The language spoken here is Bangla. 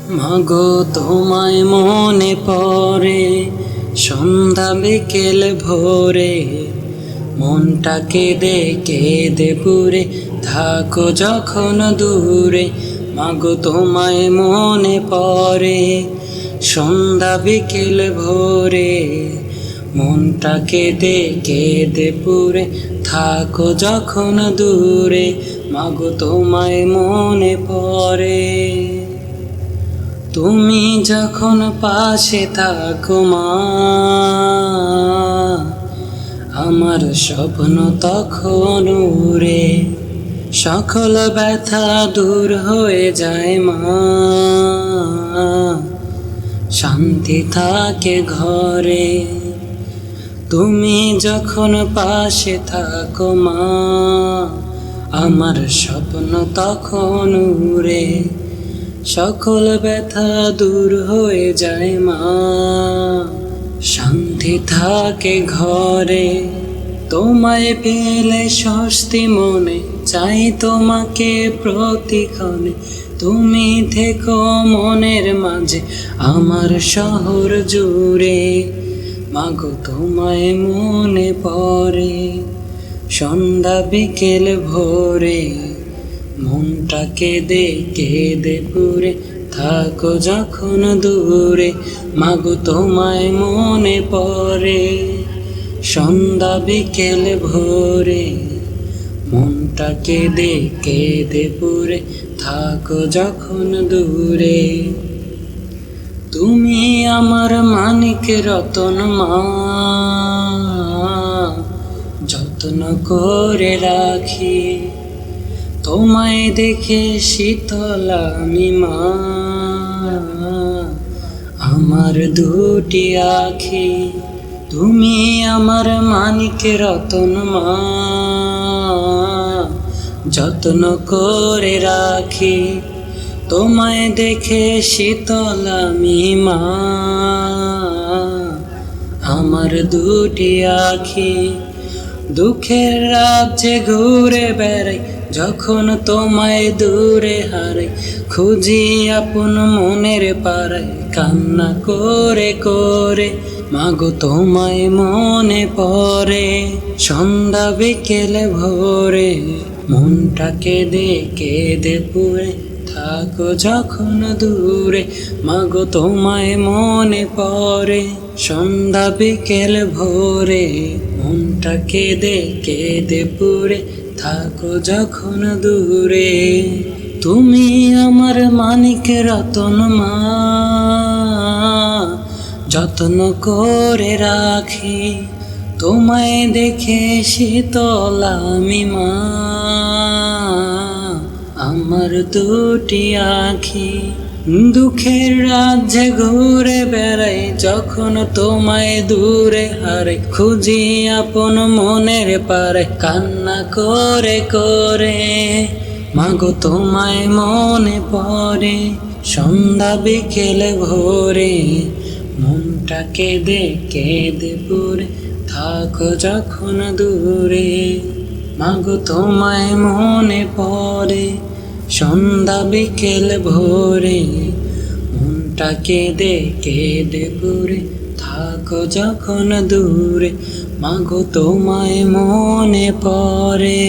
মাগো তোমায় মনে পড়ে সন্ধ্যা বিকেল ভোরে, মনটা কেঁদে কেঁদে পুরে থাকো যখন দূরে। মাগো তোমায় মনে পড়ে সন্ধ্যা বিকেল ভোরে, মনটা কেঁদে কেঁদে পুরে থাকো যখন দূরে। মাগো তোমায় মনে পড়ে তুমি যখন পাশে থাকো মা, আমার স্বপ্ন তখন উড়ে, সকল ব্যথা দূর হয়ে যায় মা, শান্তি থাকে ঘরে। তুমি যখন পাশে থাকো মা, আমার স্বপ্ন তখন উড়ে, সকল ব্যথা দূর হয়ে যায় মা, শান্তি থাকে ঘরে। তোমায় পেলে স্বস্তি মনে, চাই তোমাকে প্রতিক্ষণে। তুমি থেকো মনের মাঝে আমার শহর জুড়ে। মাগো তোমায় মনে পড়ে সন্ধ্যা বিকেল ভোরে, মনটা কেঁদে কেঁদে পুরে থাকো যখন দূরে। মাগো তোমায় মনে পড়ে সন্ধ্যা বিকেল ভোরে, মনটা কেঁদে কেঁদে পুরে থাকো যখন দূরে। তুমি আমার মানিক রতন মা, যত্ন করে রাখি। তোমায় দেখে শীতল আমি মা, আমার দুটি আখি। তুমি আমার মানিক রতন মা, যত্ন করে রাখি। তোমায় দেখে শীতল আমি মা, আমার দুটি আখি। দুঃখের রাজ্যে ঘুরে বেড়াই, যখন তোমায় দূরে হারাই। খুঁজি আপন মনের পাড়ায়, কান্না করে করে। মাগো তোমায় মনে পড়ে সন্ধ্যা বিকেল ভোরে, মনটা কেঁদে কেঁদে পুরে থাকো যখন দূরে। মাগো তোমায় মনে পড়ে সন্ধ্যা বিকেল ভোরে, মনটা কেঁদে কেঁদে পুরে থাকো যখন দূরে। তুমি আমার মানিক রতন মা, যত্ন করে রাখি। তোমায় দেখে শীতল আমি মা, আমার দুটি আখি। দুঃখের রাজ্যে ঘুরে বেড়াই, যখন তোমায় দূরে হারাই। খুঁজি আপন মনের পাড়ায়, কান্না করে করে। মাগো তোমায় মনে পড়ে সন্ধ্যা বিকেল ভোরে, মনটা কেঁদে কেঁদে পুরে থাকো যখন দূরে। মাগো তোমায় মনে পড়ে সন্ধ্যা বিকেল ভোরে, মনটা কেঁদে কেঁদে পুরে থাকো যখন দূরে। মাগো তোমায় মনে পড়ে।